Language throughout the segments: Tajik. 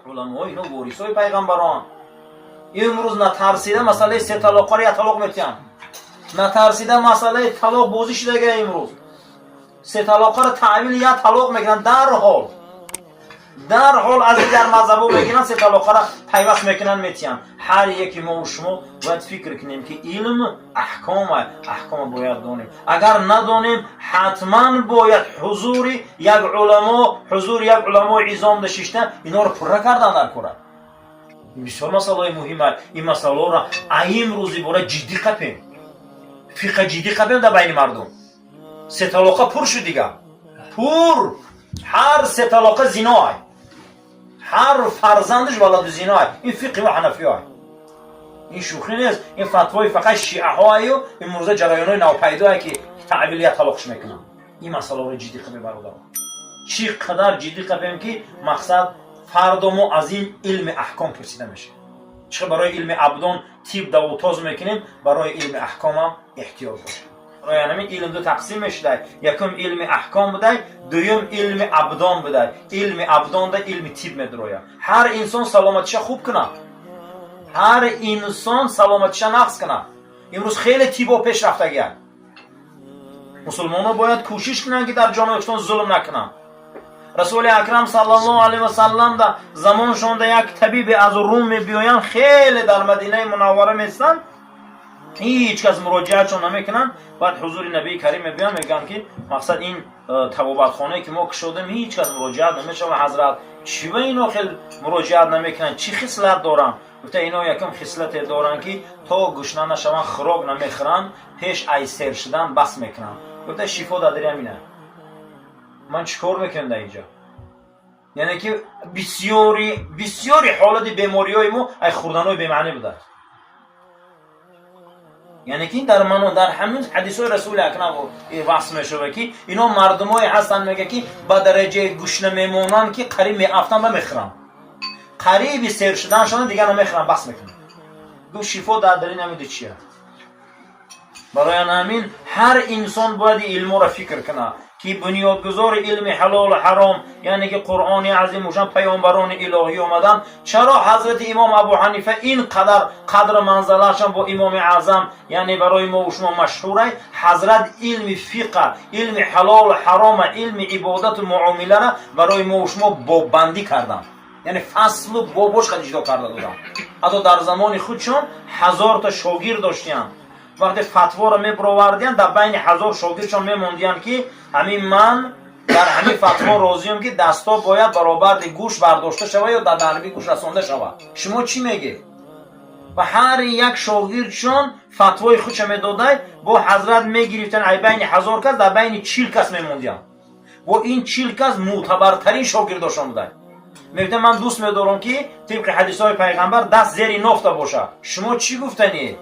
علما اینا وارثای پیغمبران. امروز نترسیده مسئله سه طلاق رو یا طلاق میتین، نترسیده مسئله طلاق بازی شده. امروز سه طلاق رو تعویل یا طلاق میکنن. در حال از دیگر مذهبو بگیرن سه طلاق را پیوست میکنن میتین. هر یکی ما و شما باید فکر کنیم که علم احکام باید دانیم. اگر ندانیم حتما باید حضور یک علما عظام داشته اینا رو پره کردن در کره. بسیار مسئله مهمه. این مسئله را امروزی باره جدی قپیم، فقه جدی قپیم در بین مردم. سه طلاق پر شد دیگه، پر. هر سه طلاق زنا، هر فرزندش ولد زنا. این فقه و حنفی های، این شوخی نیست. این فتوای فقط شیعه های و این مرزه جریان های نوپیدا که تعبیلیت طلاقش میکنن. این مسئله رو جدی قبیم برادران، چقدر جدی قبیم که مقصد فردامو از این علم احکام پرسیده میشه. چه برای علم ابدان تیپ دوتاز میکنیم، برای علم احکام هم احتیاط باشه. یعنی علم دو تقسیم میشه، یکم علم احکام بده، دوم علم ابدان بده. علم ابدان ده علم تیب میدرویا. هر انسان سلامتیش خوب کنه، هر انسان سلامتیش نقص کنه. امروز خیلی تیبا پیش رفته گیه. مسلمان‌ها باید کوشش کنن که در جان یکشون ظلم نکنن. رسول اکرم صلی الله علیه و سلم در زمانشون ده یک طبیب از روم میبیاین، خیلی در مدینه منوره میستن، هیچ کس مراجعهشون نمیکنن. بعد حضور نبی کریم میبینن میگن که مقصد این طبابت خانه که ما کشیدیم هیچ کس مراجعه نمیشه. و حضرت چی به اینا خیلی مراجعه نمیکنن؟ چی خصلت دارن؟ گفته اینا یکم خصلت دارن که تا گشنه نشون خوراک نمیخورن، پیش ای سیر شدن بس میکنن. گفته شفا دادری همینه. من چیکار میکنم در اینجا؟ یعنی که بسیاری حالت بیماریای ما ای خوردنای بی‌معنی بوده. یعنی که در همین حدیث رسول اکرم وصف میشه که اینا مردمای هستن میگه که با درجه گوشنه میمونن که قریب میافتن و میخورن، قریب سیر شدن شدن دیگه نمیخورن بس میکنن. گو شفا در نمیده چیه. برای همین هر انسان باید علم را فکر کنه که بنیادگذار علم حلال و حرام یعنی که قرآن عظیم و پیامبران الهی آمدن. چرا حضرت امام ابو حنیفه این قدر منزلهشان با امام اعظم یعنی برای ما و شما مشهوره؟ حضرت علم فقه، علم حلال و حرام، علم عبادت و معامله را برای ما و شما بابندی کردن. یعنی فصل و باباش خود اجرا کرده بودن. حتی در زمان خودشون 1000 تا شاگرد داشتن. وقتی فتوا رو میپروردین در بین 1000 شاگردشون میموندین که همین من در همین فتوا راضیم که دستا باید برابر گوش برداشته شود یا در دهنبی گوش رسانده شود. شما چی میگه؟ و هر یک شاگردشون فتوای خودش میداده، با حضرت میگرفتن ای بین 1000 کس در بین 40 کس میموندین. و این 40 کس معتبرترین شاگرداشون بوده. میگفتن من دوست میدارم که طبق حدیث های پیغمبر دست زیر نفت باشه. شما چی گفتنی؟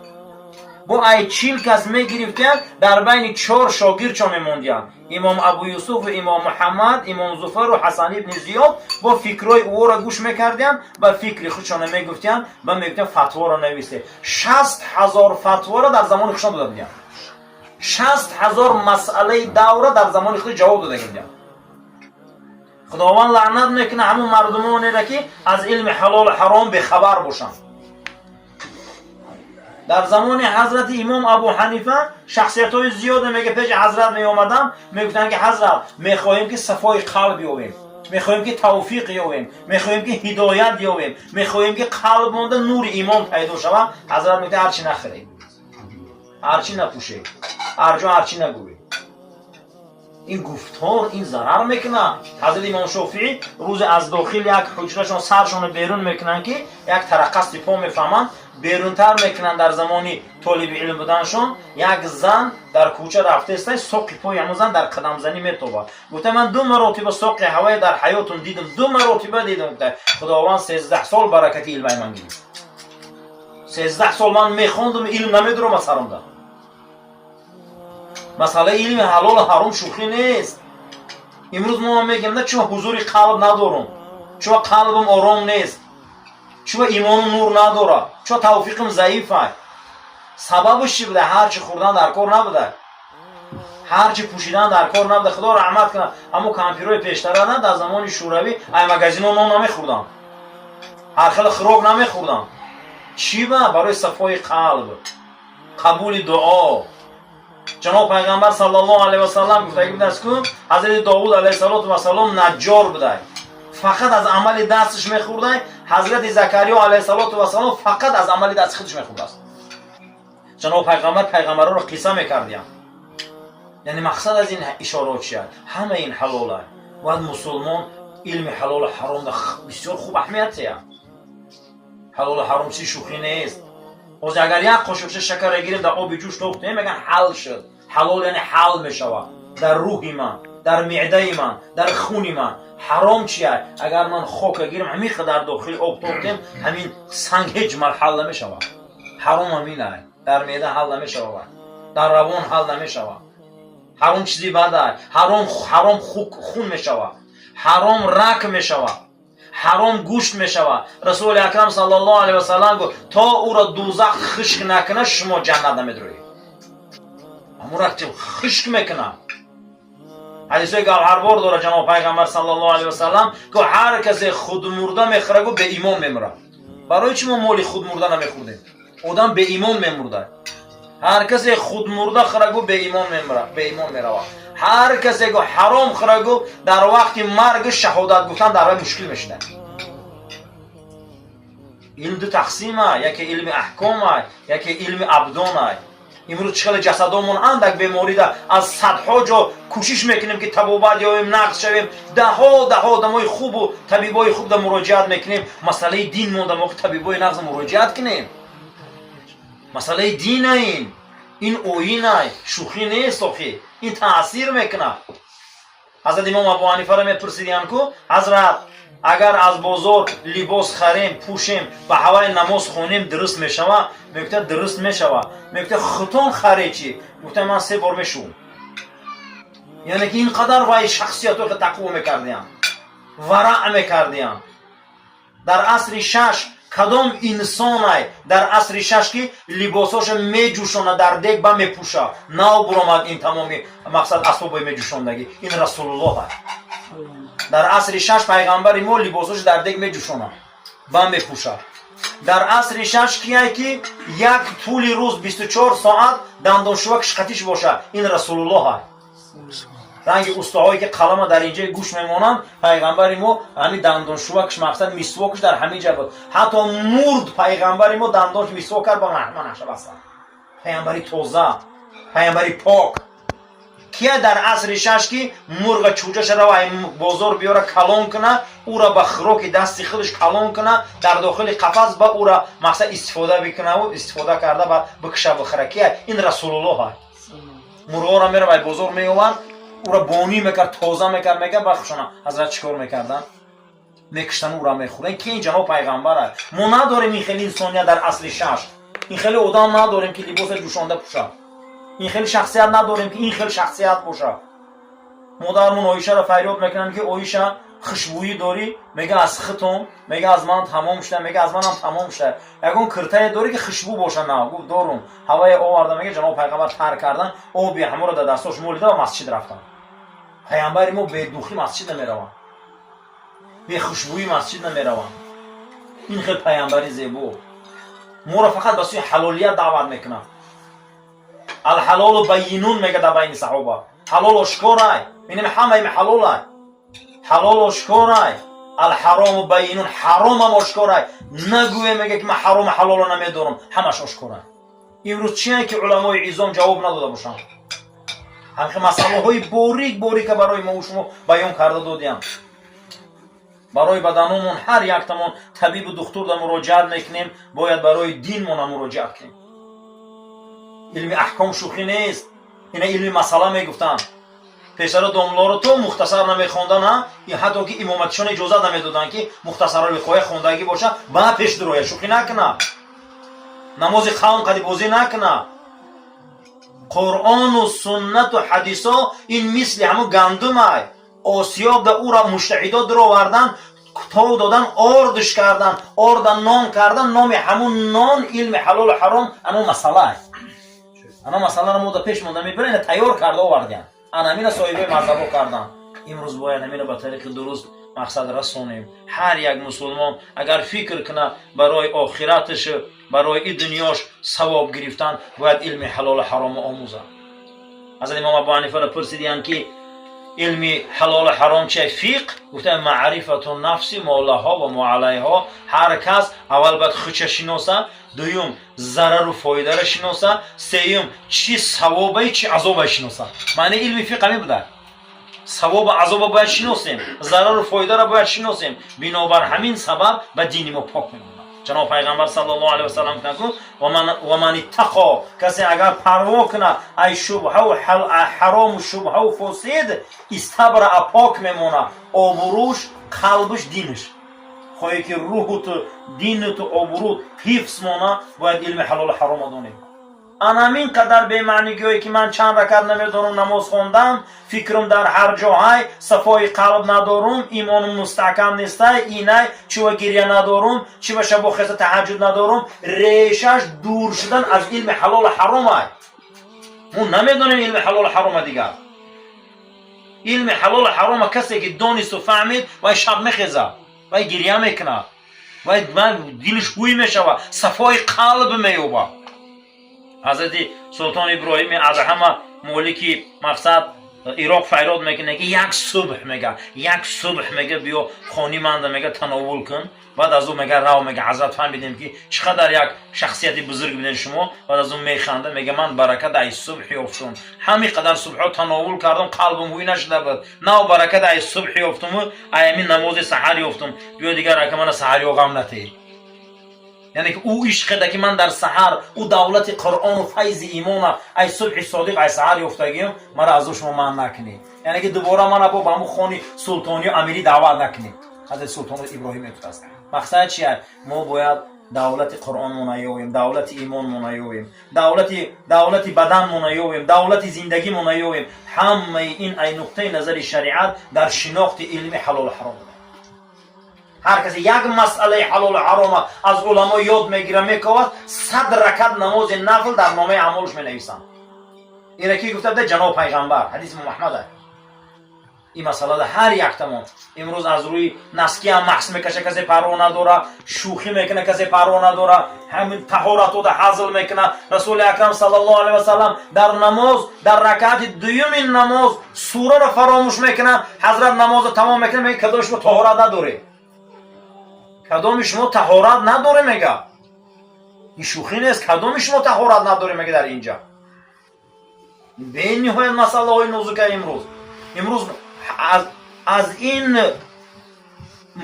با ای 40 کس میگرفتن در بین 4 شاگردشون میموندن، امام ابو یوسف و امام محمد، امام ظفر و حسن ابن زیاد. با فکرای او را گوش میکردن، با فکر خودشون میگفتن و میگفتن فتوا را نویسه. 60,000 فتوا را در زمان خودشون داده بودن. 60,000 مسئله دوره در زمان خود جواب داده بودن. خداوند لعنت میکنه همون مردمانی را که از علم حلال و حرام بخبر باشن. در زمان حضرت امام ابو حنیفه شخصیت‌های زیاد میگه پیش حضرت می اومدن میگفتن که حضرت میخواهیم که صفای قلب یابیم، میخواهیم که توفیق یابیم، میخواهیم که هدایت یابیم، میخواهیم که قلب مونده نور ایمان پیدا شود. حضرت میگه هرچی نخرید، هرچی نپوشید، هرجا هرچی نگوید. این گفتار این ضرر میکنه. حضرت امام شافعی روز از داخل یک حجرهشون سرشون بیرون میکنن که یک ترقص پا میفهمن، بیرونتر میکنن. در زمانی طالب علم بودنشون یک زن در کوچه رفته است، ساق پای همون زن در قدم زنی میتوبه. گفته من 2 مرتبه ساق هوای در حیاتون دیدم، 2 مرتبه دیدم. گفته خداوند 13 سال برکت علم من گرفت. 13 سال من میخوندم علم نمیدارم از سرم ده. مسئله علم حلال و حرام شوخی نیست. امروز ما میگیم نه چون حضور قلب ندارم، چون قلبم آرام نیست، چون ایمانم نور نداره، چون توفیقم ضعیفه. سببش چی بوده؟ هرچی خوردن در کار نبوده، هرچی پوشیدن در کار نبوده. خدا رحمت کنه همون کامپیوترهای پیشتر نه در زمان شوروی ای مگزین نان نمیخوردن. هر خیلی خوراک نمیخوردن. چی با؟ برای صفای قلب، قبول دعا. جناب پیغمبر صلی الله علیه و سلم گفته بود است که حضرت داوود علیه السلام نجار بوده، فقط از عمل دستش میخورده. حضرت زکریا علیه السلام فقط از عمل دست خودش میخورده است. جناب پیغمبران رو قصه میکردیم. یعنی مقصد از این اشارات چیه؟ همه این حلاله. و مسلمان علم حلال و حرام بسیار خوب اهمیت داره. حلال و حرام چیز شوخی نیست. باز اگر یک قاشق شکر گیریم در آب جوش توفتیم میگن حل شد. حلال یعنی حل میشود در روح من، در معده من، در خون من. حرام چیه؟ اگر من خاک گیرم همین در داخل آب توفتیم همین سنگ هیچ مال حل نمیشود. حرام همینه، در معده حل نمیشود، در روان حل نمیشود. حرام چیزی بده. حرام خون میشود، حرام رک میشود، حرام گوشت میشود. رسول اکرم صلی الله علیه و سلم گفت تا او را دوزخ خشک نکنه شما جنت نمیدروید. اما را خشک میکنه. حدیث گوهربار داره جناب پیغمبر صلی الله علیه و سلم که هر کسی خود مرده میخوره گو به ایمان میمره. برای چی ما مال خود مرده نمیخوردیم؟ آدم به ایمان میمرده. هر کسی خود مرده خورگو به ایمان میروه. هر کسی که حرام خورگو در وقت مرگ شهادت گفتن در وقت مشکل میشه. علم دو تقسیمه، یکی علم احکامه، یکی علم ابدانه. امروز چقدر جسدامون اندک بیماری ده از صدها جا کوشش میکنیم که تبابت یابیم، نقص شویم. ده ها آدمای خوب و طبیبای خوب ده مراجعت میکنیم. مسئله دین مونده ما که طبیبای نقص مراجعت کنیم. مسئله دین این اوینه، شوخی نیست آخی. این تاثیر میکنه. حضرت امام ابو حنیفه را میپرسیدن که حضرت اگر از بازار لباس خریم پوشیم و هوای نماز خونیم درست میشوه؟ میگه درست میشوه. میگه ختون خری چی؟ گفته من 3 بار میشوم. یعنی که اینقدر وای شخصیت رو تقوی میکردیم، ورع میکردیم. در عصر 6 کدام انسان در عصر 6 که لباساش میجوشونه در دیگ با میپوشه نو برآمد این تمامی مقصد اسباب میجوشوندگی؟ این رسول الله است. در عصر 6 پیغمبر ما لباساش در دیگ میجوشونه با میپوشه. در عصر 6 کیه که یک طول روز 24 ساعت دندانشوکش خطیش باشه؟ این رسول الله است. رنگ استاهایی که قلم در اینجا گوش میمونن پیغمبر ما همین دندانشوکش مقصد میسواکش در همین جا بود. حتی مرد پیغمبر ما دندانش میسواک کرد با محمد نشه بسن. پیغمبری تازه، پیغمبری پاک. کیه در عصر 6 که مرغ چوجهش را بازار بیاره کلان کنه، او را به خروک دست خودش کلان کنه، در داخل قفس با او را مقصد استفاده بکنه و استفاده کرده با بکشه بخره. کیه؟ این رسول الله است. مرغ را میره به بازار میوان، او را بانی میکرد، تازه میکرد. میگه بخشونه حضرت چیکار میکردن؟ میکشتن او را میخورن. که این جناب پیغمبر است. ما نداریم این خیلی انسانیت در اصل 6. این خیلی آدم نداریم که لباس جوشانده پوشه. این خیلی شخصیت نداریم که این خیلی شخصیت باشه. مادرمون عایشه را فریاد میکنن که عایشه خوشبویی داری؟ میگه از ختم، میگه از من تمام شده، میگه از منم تمام شده. یگون کرته داری که خوشبو باشه؟ نه. گفت دارم. هوای آورده. میگه جناب پیغمبر ترک کردن آبی همه را در دستاش مولیده و مسجد رفتن. پیامبر ما به دوخی مسجد نمیروند، به خوشبویی مسجد نمیروند. این خیلی پیامبری زیبا ما را فقط به سوی حلالیت دعوت میکنه. الحلال بینون میگه در بین صحابه. حلال آشکاره. میگه همه حلاله. حلال آشکاره. الحرام بینون، حرام هم آشکاره. نگوه میگه که من حرام حلال نمیدونم، همش آشکاره. امروز چیه که علمای عظام جواب نداده باشن؟ همین مسئله های باریک که برای ما و شما بیان کرده دادیم. برای بدنمون هر یک تمام طبیب و دکتر در مراجعت میکنیم، باید برای دینمون مراجعت کنیم. علم احکام شوخی نیست. این علم مسئله میگفتن. پسر داملا رو تو مختصر نمیخوندن ها؟ یا حتی که امامتشون اجازه نمیدادن که مختصرا بخواه خوندگی باشه، با پیش دروه شوخی نکنه. نماز قوم قدی بازی نکنه. قرآن و سنت و حدیث ها این مثل همون گندم های آسیاب در او را مجتهدات در آوردن، تا دادن آردش کردن، آردن نان کردن. نام همون نان علم حلال و حرام همون مسئله است. انا مسئله را ما در پیش مونده میبره، اینه تیار کرده آوردن. انا همین صاحبه مذهب کردن. امروز باید همین به طریق درست мақсад расонем. ҳар як мусулмон агар фикр кунад барои охираташ, барои ин дунёш савоб гирифтан, бояд илми ҳалолу ҳаромо омӯзад. ҳазрати имом абу ҳанифаро пурсиданд ки илми ҳалолу ҳаром чист? фиқҳ гуфтанд маърифату нафси мо лаҳо ва мо алайҳо. ҳар кас аввал бояд худша шиноса, дуюм зарару фоидаро шиноса, сеюм чи савобай чи азобай шиноса. маъни илми фиқҳ ҳамин буда. савобу азоба бояд шиносем, зарару фоидаро бояд шиносем. бинобар ҳамин сабаб ба дини мо пок мемонад. ҷаноби пайғамбар саллаллоҳу алайҳи васалам гуфтанд ва ман иттақо, касе агар парво кунад ай шубҳаву ҳарому шубҳаву фосид, истабраъ пок мемонад обуруш, қалбуш, динаш. хоҳе ки рӯҳуту динуту обурут ҳифз монад, бояд илми ҳалолу ҳаромо донем. ан ҳамин қадар бемаънигӯе ки ман чанд ракат намедонам намоз хондам, фикрам дар ҳар ҷоҳай, сафои қалб надорум, имонум мустаҳкам нестай, инай чи ва гирья надорум, чи ва шабу хеса таҳаҷҷуд надорум, решаш дур шудан аз илми ҳалолу ҳаромай. мо намедонем илми ҳалолу ҳарома дигар. илми ҳалолу ҳарома касе ки донисту фаҳмид, вай шаб мехезад, вай гирья мекунад, вай дилш гӯй мешавад, сафои қалб меёбад. ҳазрати султон иброҳими адҳама молики мақсад ироқ файрод мекуне ки як субҳ мега биё хони манда мега тановул кун. баъд аз ӯ мега рав мега ҳазрат фаҳмидем ки чӣ қадар як шахсияти бузург бидем шумо. баъд аз ӯ механда мега ман барака дай субҳ ёфтум, ҳамин қадар субҳҳо тановул кардам, қалбам ҳӯй нашуда буд, нав барака дай субҳ ёфтуму аямин намози саҳар ёфтум. биё дигар рака мана саҳар ёғам натеҳ. яъне ки ӯ ишқеда ки ман дар саҳар ӯ давлати қуръону файзи имона ай субҳи содиқ ай саҳар ёфтагиам, мара аз ӯ шумо манъ накунед. яъне ки дубора мана бо ба ҳамун хони султонию амирӣ даъват накунед. ҳазрати султон иброҳим метуаст. мақсад чия? мо бояд давлати қуръон монаёвем, давлати имон монаёвем, давлати бадан монаёвем, давлати зиндагӣ монаёвем. ҳамаи ин ай нуқтаи назари шариат дар шинохти илми ҳалолу ҳаром. ҳар касе як масъалаи ҳалолу ҳарома аз уламо ёд мегира мекавад, 100 ракат намози нафл дар номаи аъмолш менависанд. ира ки гуфта буда ҷаноби пайғамбар, ҳадиси муҳаммад. ин масъала дар ҳар яктамон. имрӯз аз рӯи наски ҳам маҳс мекаша, касе парво надора, шӯхӣ мекуна, касе парво надора, ҳамин таҳоратода ҳазл мекуна. расули акрам саллаллоҳу алайҳи васалам дар намоз, дар ракати дуюми намоз сураро фаромӯш мекуна. ҳазрат намозро тамом мекуна, мега кадоми шумо таҳорат надоред, кадоми шумо таҳорат надоре мега. ин шӯхӣ нест. кадоми шумо таҳорат надоре мега дар инҷа. бениҳоят масъалаҳои нозука имрӯз аз ин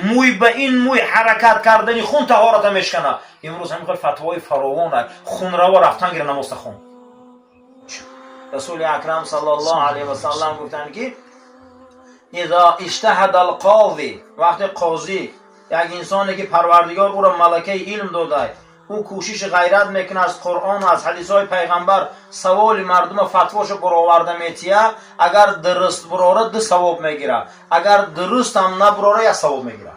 мӯй ба ин мӯй ҳаракат кардани хун таҳората мешкана. имрӯз ҳамин қадр фатвои фаровон аст. хунраво рафтан гира намоза хун. расули акрам саллаллоҳу алайҳи васалам гуфтанд ки изо иҷтаҳада алқози, вақте қозӣ як инсоне ки парвардигор ӯро малакаи илм додай, ӯ кӯшиши ғайрат мекуна аз қуръон, аз ҳадисҳои пайғамбар саволи мардума фатвошо бароварда метия, агар дуруст бурора 2 савоб мегира, агар дурустам набурора 1 савоб мегира.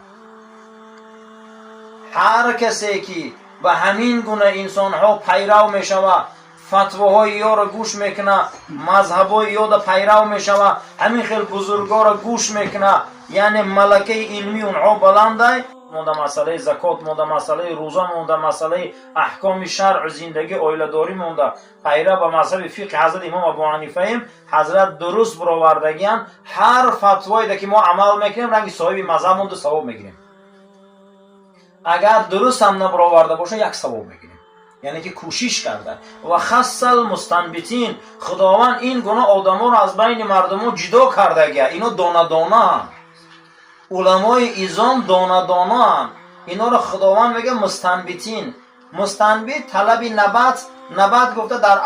ҳар касе ки ба ҳамин гуна инсонҳо пайрав мешава, фатвоҳои ёро гӯш мекуна, мазҳабҳои ёда пайрав мешава, ҳамин хел бузургоро гӯш мекуна, яъне малакаи илми онҳо баландай, монда масъалаи закот, монда масъалаи рӯза, монда масъалаи аҳкоми шаръу зиндагӣ, оиладорӣ монда, пайра ба мазҳаби фиқҳи ҳазрати имом абу ҳанифаем, ҳазрат дуруст буровардагиан, ҳар фатвоеда ки мо амал мекунем ранги соҳиби мазҳаб монда савоб мегирем. агар дуруст ҳам набуроварда боша 1 савоб мегирем. яъне ки кӯшиш карда. ва хассал мустанбитин, худованд ин гуна одаморо аз байни мардумо ҷудо кардагия. ино донадонаанд. уламои изом донадонаанд. иноро худованд мега мустанбитин. мустанбит талаби набат гуфта дар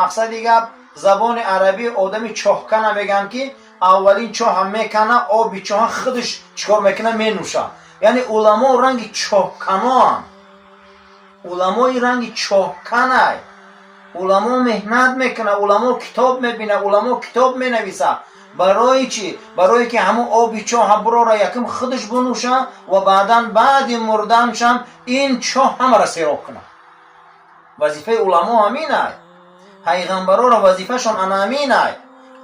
мақсади гап забони арабӣ одами чоҳкана меган ки аввалин чоҳа мекана, оби чоҳа худаш чикор мекуна менӯша. яъне уламо ранги чоҳканоанд. уламои ранги чоҳканай. уламо меҳнат мекуна, уламо китоб мебина, уламо китоб менависа. барои чӣ? барое ки ҳамон оби чоҳа бурора якм худаш бинӯша ва баъдан баъди мурданшам ин чоҳ ҳамара сероб куна. вазифаи уламо ҳаминай. пайғамбарора вазифашон ана ҳаминай.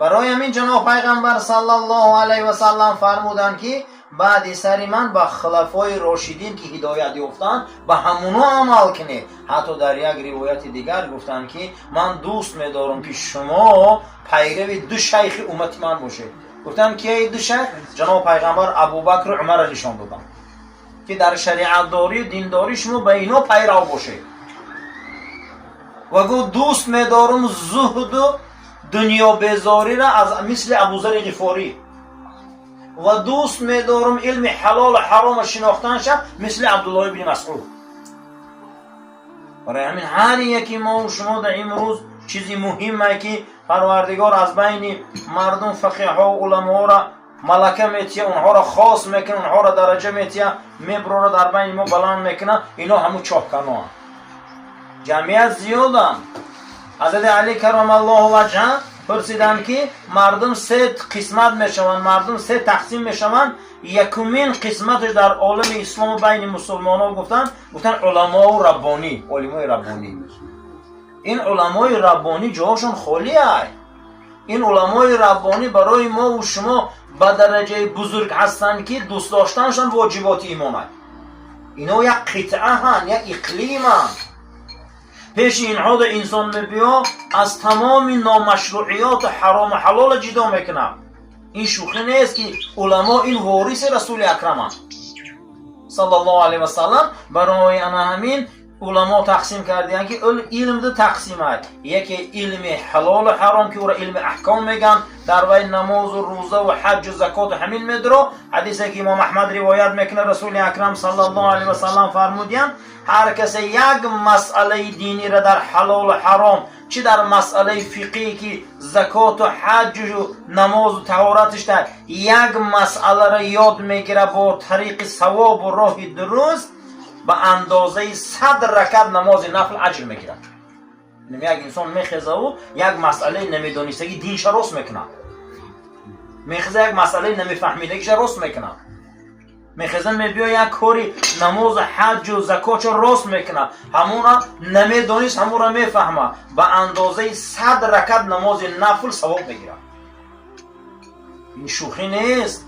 барои ҳамин ҷаноб пайғамбар саллаллоҳу алайҳи васалам фармуданд ки بعد سری من با خلفای راشدین که هدایت یافتند به همونا عمل کنید. حتی در یک روایت دیگر گفتند که من دوست می‌دارم که شما پیرو دو شیخ امت من باشید. گفتند که دو شیخ؟ جناب پیغمبر ابوبکر و عمر را نشان دادند که در شریعت داری و دینداری شما به اینا پیرو باشید. و گفت دوست می‌دارم زهد و دنیا بیزاری را از مثل ابوذر غفاری و دوست می‌دارم علم حلال و حرام شناختن شد مثل عبدالله بن مسعود. برای همین هر یکی ما و شما در امروز چیزی مهمه که پروردگار از بین مردم فقیه ها و علما را ملکه میتیه، اونها را خاص میکنه، اونها را درجه میتیه، میبره در بین ما بلند میکنه. اینا همون چاپکنه هم جمعیت زیادن. حضرت علی کرم الله وجهه پرسیدن که مردم سه قسمت میشوند، مردم سه تقسیم میشوند، یکمین قسمتش در عالم اسلام بین مسلمان ها گفتن علما و ربانی، علمای ربانی. این علمای ربانی جاهاشون خالیه. این علمای ربانی برای ما و شما به درجه بزرگ هستند که دوست داشتنشان واجبات ایمان است. اینا یک قطعه هن، یک اقلیم هن. پیش اینها در انسان میبیا از تمام نامشروعیات حرام و حلال جدا میکنه. این شوخی نیست که علما این وارث رسول اکرم هست صلی الله علیه و سلم. برای همین علما تقسیم کردن که علم دو تقسیم است. یکی علم حلال و حرام که او را علم احکام میگن، در بین نماز و روزه و حج و زکات و همین میدرو. حدیثی که امام احمد روایت میکنه رسول اکرم صلی الله علیه و سلم فرمودند هر کسی یک مسئله دینی را در حلال و حرام، چه در مسئله فقهی که زکات و حج و نماز و طهارتش در یک مسئله را یاد میگیره با طریق ثواب و راه درست، به اندازه 100 رکعت نماز نفل اجر میگیره. یک انسان میخزه و یک مسئله نمیدانستگی دینش راست میکنه، میخزه یک مسئله نمیفهمیدگیش راست میکنه، میخزه میبیا یک کاری نماز حج و زکات راست میکنه، همون را نمیدانست همون را میفهمه، به اندازه 100 رکعت نماز نفل ثواب میگیره. این شوخی نیست،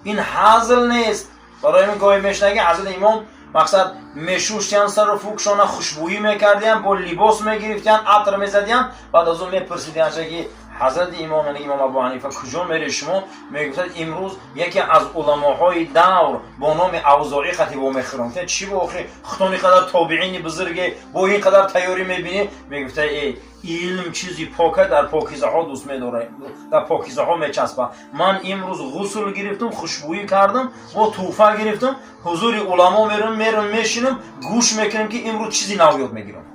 این هزل نیست. برای من گاهی میشنگه حضرت امام مقصد میشوشتن سر و فوکشان خوشبویی میکردن، با لباس میگرفتن، عطر میزدن، بعد از اون میپرسیدن که حضرت امام ابو حنیفه کجا میری شما؟ میگفتند امروز یکی از علماهای دور با نام اوزاعی خطیب میخوند. چی با آخه خطانی قدر تابعین بزرگه با این قدر تیاری میبینی؟ میگفته علم چیزی پاکه، در پاکیزه ها دوست میداره، در پاکیزه ها میچسبه. من امروز غسل گرفتم، خوشبویی کردم، با توفه گرفتم، حضور علما میرم میشینم گوش میکنم که امروز چیزی نو یاد میگیرم.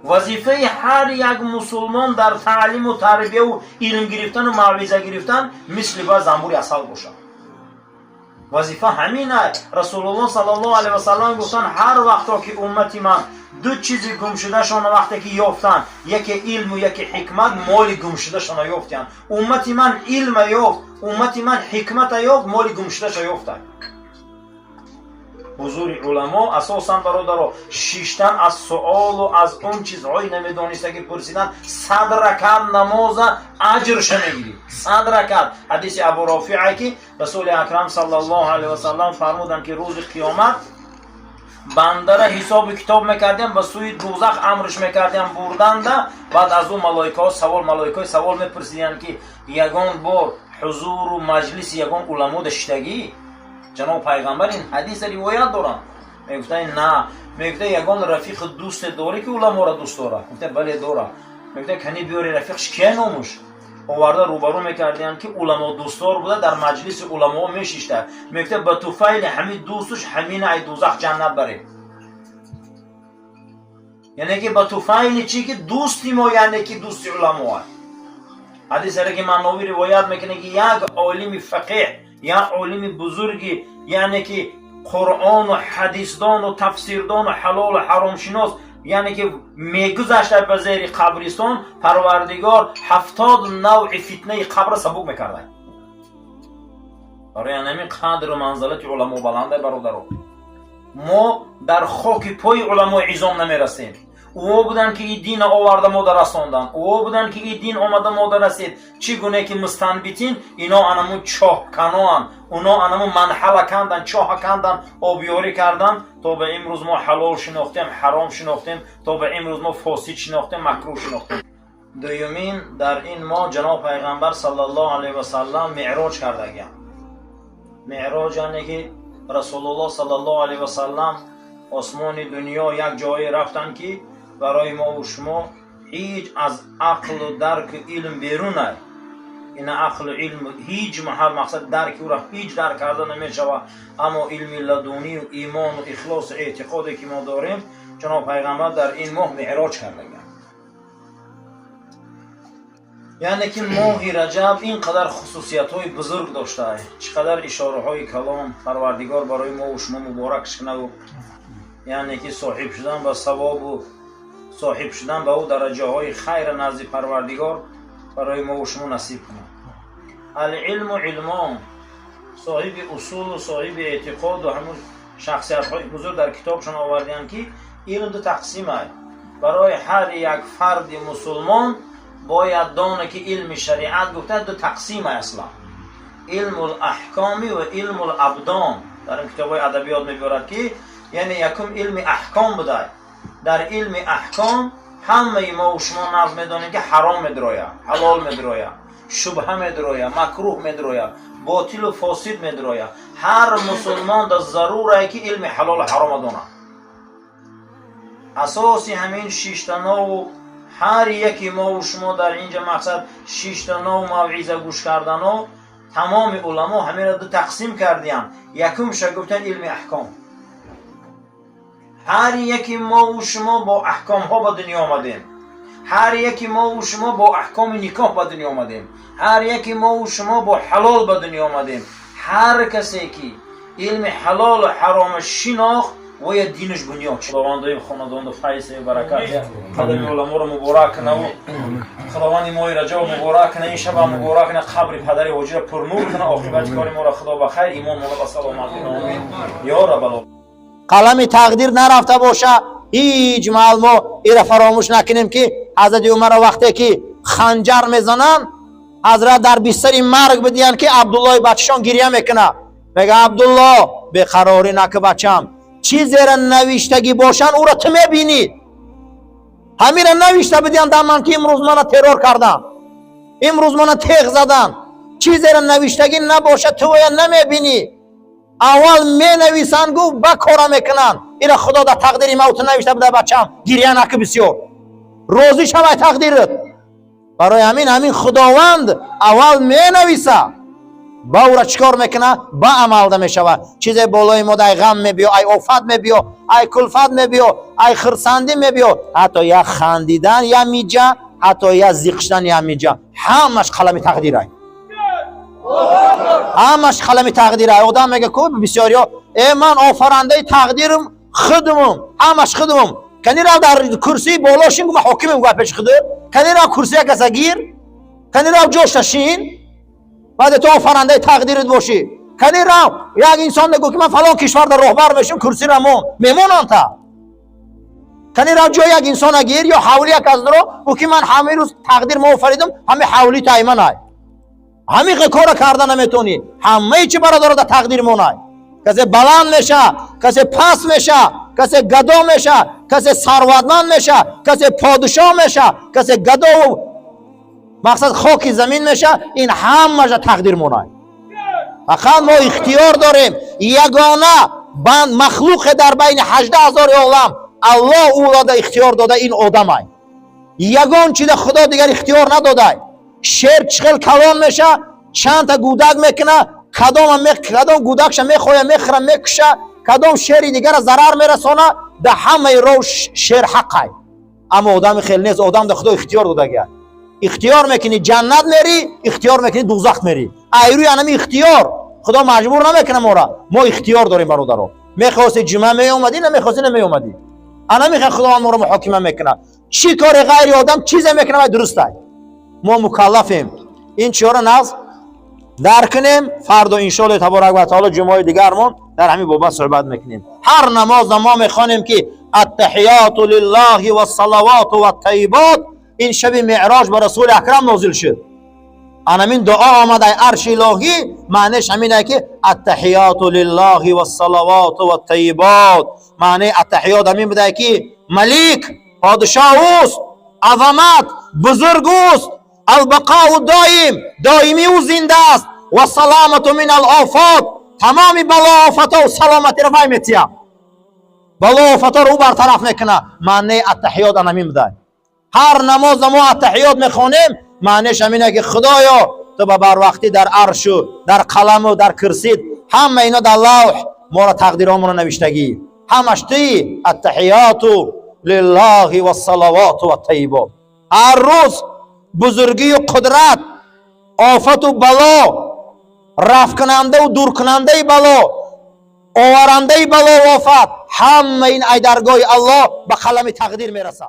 وظیفه هر یک مسلمان در تعلیم و تربیه و علم گرفتن و موعظه گرفتن مثل با زنبور عسل باشه. وظیفه همین است. رسول الله صلی الله علیه و سلم گفتن هر وقتا که امتی من دو چیزی گم شده شون وقتی که یافتن، یکی علم و یکی حکمت، مال گم شده شون یافتن. امتی من علم یافت، امتی من حکمت یافت، مال گم شده شون یافتن. حضور علما اساسا برادرها شیشتن از سوال و از اون چیزهایی نمیدانسته که پرسیدن 100 رکعت نماز اجرش میگیری. 100 رکعت. حدیث ابو رافعه که رسول اکرم صلی الله علیه و سلم فرمودن که روز قیامت بنده را حساب کتاب میکردیم، به سوی دوزخ امرش میکردیم بردن ده. بعد از اون ملائکه سوال میپرسیدن که یگان بار حضور و مجلس یگان علما داشتگی؟ جناب پیغمبر این حدیث روایت دارن. میگفتن نه، میگفته یگان رفیق دوست داری که علما را دوست داره؟ میگفته بله داره. میگفته کنی بیاری رفیقش کی ناموش؟ آورده روبرو میکردن که علما دوستدار بوده، در مجلس علما میشیشته. میگفته به توفیل همین دوستش همین ای دوزخ جنت بره. یعنی که به توفیل چی که دوستی ما، یعنی که دوستی علما. حدیث را که مناوی روایت میکنه که یک عالم فقیه یا عالم بزرگی، یعنی که قرآن و حدیثدان و تفسیردان و حلال و حرام شناس، یعنی که میگذشته به زیر قبرستان، پروردگار 70 نوع فتنه قبر سبک میکرده. برای همین قدر و منزلت علما بلنده برادران. ما در خاک پای علما عظام نمیرسیم. او بودن که این دین آورده ما در رساندن، او بودن که این دین آمده ما در رسید. چی گونه که مستنبتین اینا انمو چاه کنان، اونا انمو منحله کندن، چاه کندن، آبیاری کردن تا به امروز ما حلال شناختیم، حرام شناختیم، تا به امروز ما فاسد شناختیم، مکروه شناختیم. دومین در این ما جناب پیغمبر صلی الله علیه و سلم معراج کردگیم. معراج یعنی که رسول الله صلی الله علیه و سلم آسمان دنیا یک جایی رفتن که برای ما و شما هیچ از عقل و درک و علم بیرونه. این عقل و علم هیچ محل مقصد درک او را هیچ درک کرده نمیشود، اما علم لدونی و ایمان و اخلاص و اعتقادی که ما داریم جناب پیغمبر در این ماه معراج کردند. یعنی که ماه رجب اینقدر خصوصیت های بزرگ داشته است، چقدر اشاره های کلام پروردگار برای ما و شما مبارکش کنه و یعنی که صاحب شدن به ثواب و صاحب شدن به او درجه های خیر نزد پروردگار برای ما و شما نصیب کنه. العلم و علمان، صاحب اصول و صاحب اعتقاد و همون شخصیت های بزرگ در کتابشان آوردن که علم دو تقسیم است. برای هر یک فرد مسلمان باید دانه که علم شریعت گفته دو تقسیم اصلا، علم الاحکامی و علم الابدان. در این کتاب های ادبیات میبرد که یعنی یکم علم احکام بوده. در علم احکام همه ما و شما نظم میدانیم که حرام میدرویه، حلال میدرویه، شبهه میدرویه، مکروه میدرویه، باطل و فاسد میدرویه. هر مسلمان در ضروره که علم حلال و حرام دانه. اساسی همین 6 تا 9 هر یکی ما و شما در اینجا مقصد 6 تا 9 موعظه گوش کردن و تمام علما همین را دو تقسیم کردیم. یکمش گفتن علم احکام. هر یکی ما و شما با احکام ها به دنیا آمدیم. هر یکی ما و شما با احکام نکاح به دنیا آمدیم. هر یکی ما و شما با حلال به دنیا آمدیم. هر کسی که علم حلال و حرام شناخت و یا دینش بنیاد شد. خداوند خاندان فیض و برکت قدم علما رو مبارک کنه و خداوند ماه رجب مبارک کنه، این شب مبارک کنه، قبر پدر حاجی را پرنور کنه، عاقبت کار ما را خدا بخیر، ایمان ما را سلامت کنه. آمین یا رب العالمین. قلم تقدیر نرفته باشه هیچ محل ما ایره فراموش نکنیم که حضرت عمر وقتی که خنجر میزنن حضرت در بستر مرگ بدین که عبدالله بچه‌شان گریه میکنه، میگه عبدالله بیقراری نکه بچم، چی زیر نوشتگی باشن او را تو میبینی. همین را نوشته بدین در من که امروز من ترور کردن، امروز من تیغ زدن، چی زیر نوشتگی نباشه تو یا نمیبینی. اول می نویسن گو بکارا میکنن، اینا خدا در تقدیری موت نوشته بده بچم گریه نکه بسیار روزی شب تقدیرت. برای همین خداوند اول می نویسه با او را چکار میکنه با عمل ده میشود. چیز بالای ما ای غم میبیو، ای آفت میبیو، ای کلفت میبیو، ای خرسندی میبیو، حتی یا خندیدن یا میجا، حتی یا زیقشتن یا میجا، همش قلم تقدیره، همش قلم تقدیره. آدم میگه کو بسیاریا ای من آفرنده تقدیرم خودمم، همش خودمم. کنی را در کرسی بالاشین گم حاکمم گفت پیش خود، کنی را کرسی کسا گیر، کنی را جوش تشین بعد تو آفرنده تقدیرت باشی. کنی را یک انسان نگو که من فلان کشور در راهبر میشم کرسی را میمونم تا. کنی را جو یک انسان گیر یا حولی یک از درو بو که من همه روز تقدیر ما آفریدم، همه حولی تایمن های، همه کار کردن نمیتونی، همه چی برادر در تقدیر مونای. کسی بلند میشه، کسی پس میشه، کسی گدا میشه، کسی ثروتمند میشه، کسی پادشاه میشه، کسی گدا و مقصد خاک زمین میشه. این همه تقدیر مونای. فقط ما اختیار داریم. یگانه بند مخلوق در بین 18,000 عالم الله او را اختیار داده، این آدم های یگان چیز خدا دیگر اختیار نداده. شیر چقل کلان میشه، چند تا گودک میکنه، کدام گودکش میخواه میخره میکشه، کدام شیری دیگر ضرر میرسانه، ده همه رو شیر حقه. اما آدم خیلی نیست، آدم ده خدا اختیار داده گه. اختیار میکنی جنت میری، اختیار میکنی دوزخ میری. ایروی انمی اختیار خدا مجبور نمیکنه ما را، ما اختیار داریم برادرها. میخواستی جمعه میومدی نمیخواستی نمیومدی، انا میخواد خدا ما را محاکمه میکنه. چی کار غیر آدم چیزی میکنه و درسته. ما مکلفیم این چهار ناز درک کنیم. فردا ان شاء الله تبارک و تعالی جمعه دیگرمون در همین بابت صحبت میکنیم. هر نماز ما میخوانیم که التحیات لله و الصلوات و الطیبات این شب معراج به رسول اکرم نازل شد. همین دعا آمده عرش الهی معنیش همینه که التحیات لله و الصلوات و الطیبات. معنی التحیات همین بوده که ملک پادشاه است، عظمت بزرگ است، البقاء دائم دائمی و زنده است، و سلامت من الآفات تمام بلا آفات و سلامتی رو وای میتیم، بلا آفات رو برطرف میکنه. معنی التحیات همین بوده. هر نماز ما التحیات میخونیم معنیش همینه که خدایا تو به بر وقتی در عرش و در قلم و در کرسیت همه اینا در لوح ما را تقدیرامون رو نوشتگی، همش تی التحیات لله و الصلوات و الطیبات. هر روز بزرگی و قدرت، آفت و بلا، رفع کننده و دور کننده بلا، آورنده بلا و آفت، همه این ای درگاه الله به قلم تقدیر میرسه.